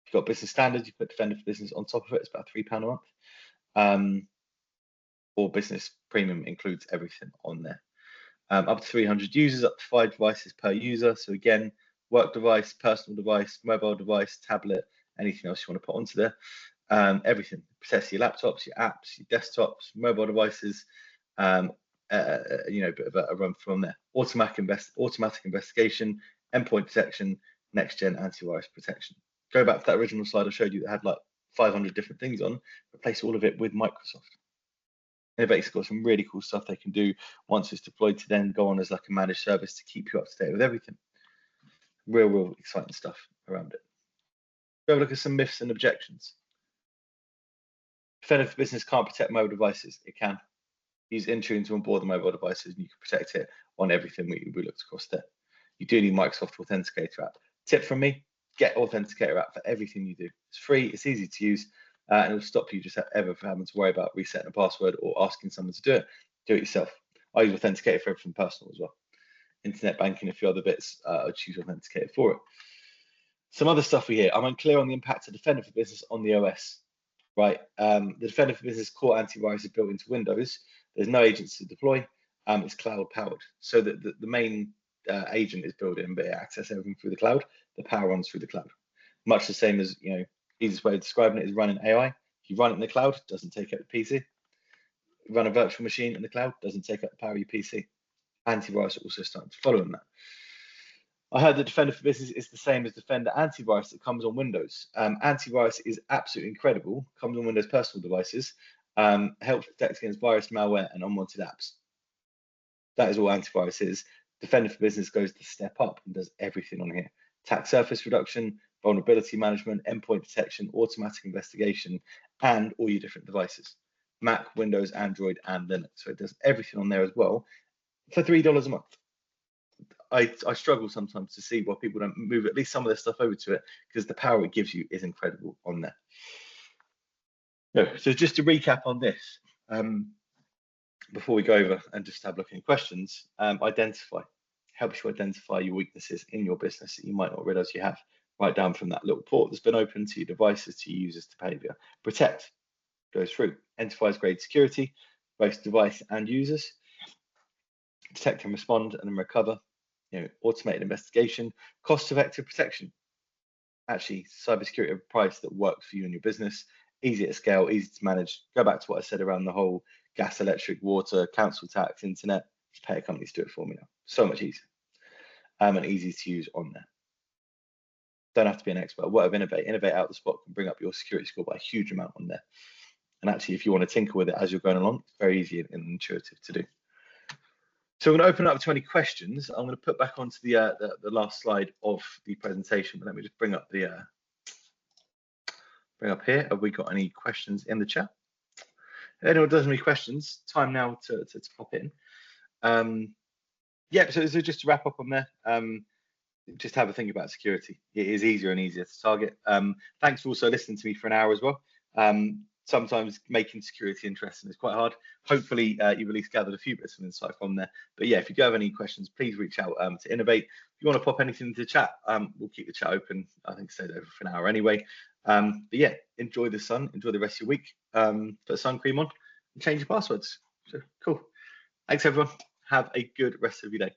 you've got business standards, you put Defender for Business on top of it. It's about £3 a month. Or business premium includes everything on there. Up to 300 users, up to 5 devices per user. So again, work device, personal device, mobile device, tablet, anything else you want to put onto there. Everything protects your laptops, your apps, your desktops, mobile devices. Bit of a run from there. Automatic investigation, endpoint detection, next gen antivirus protection. Go back to that original slide I showed you that had like 500 different things on. Replace all of it with Microsoft. Innov8's got some really cool stuff they can do once it's deployed to then go on as like a managed service to keep you up to date with everything. Real exciting stuff around it. Go have a look at some myths and objections. Defender for Business can't protect mobile devices. It can. Use Intune to onboard the mobile devices and you can protect it on everything we looked across there. You do need Microsoft Authenticator app. Tip from me, get Authenticator app for everything you do. It's free, it's easy to use, and it'll stop you just ever from having to worry about resetting a password or asking someone to do it. Do it yourself. I use Authenticator for everything personal as well. Internet banking, a few other bits, I choose Authenticator for it. Some other stuff we hear. I'm unclear on the impact of Defender for Business on the OS. Right, the Defender for Business core antivirus is built into Windows. There's no agents to deploy. It's cloud powered. So the main agent is built in, but it accesses everything through the cloud. The power runs through the cloud. Much the same as, easiest way of describing it is running AI. If you run it in the cloud, it doesn't take up the PC. Run a virtual machine in the cloud, doesn't take up the power of your PC. Antivirus are also starting to follow in that. I heard that Defender for Business is the same as Defender antivirus that comes on Windows. Antivirus is absolutely incredible. Comes on Windows personal devices. Helps protect against virus, malware, and unwanted apps. That is all antivirus is. Defender for Business goes the step up and does everything on here. Attack surface reduction, vulnerability management, endpoint detection, automatic investigation, and all your different devices. Mac, Windows, Android, and Linux. So it does everything on there as well for $3 a month. I struggle sometimes to see why people don't move at least some of their stuff over to it, because the power it gives you is incredible on there. So just to recap on this, before we go over and just have a look at any questions, identify. Helps you identify your weaknesses in your business that you might not realize you have. Right down from that little port that's been open to your devices, to your users, to behavior. Protect goes through. Enterprise grade security, both device and users. Detect and respond and then recover. Automated investigation, cost-effective protection. actually cybersecurity at a price that works for you and your business, easy to scale, easy to manage. Go back to what I said around the whole gas, electric, water, council tax, internet. Just pay a company to do it for me now. So much easier and easy to use on there. Don't have to be an expert. What of Innov8? Innov8 out the spot can bring up your security score by a huge amount on there. And actually, if you want to tinker with it as you're going along, it's very easy and intuitive to do. So I'm going to open up to any questions. I'm going to put back onto the last slide of the presentation. But let me just bring up the bring up here. Have we got any questions in the chat? If anyone does have any questions, time now to pop in. Yeah, so just to wrap up on there, just have a think about security. It is easier and easier to target. Thanks for also listening to me for an hour as well. Sometimes making security interesting is quite hard. Hopefully you've at least gathered a few bits of insight from there. But yeah, if you do have any questions, please reach out to Innov8. If you want to pop anything into the chat, we'll keep the chat open. I think stayed over for an hour anyway. But yeah, enjoy the sun, enjoy the rest of your week. Put sun cream on and change your passwords. So cool. Thanks everyone. Have a good rest of your day.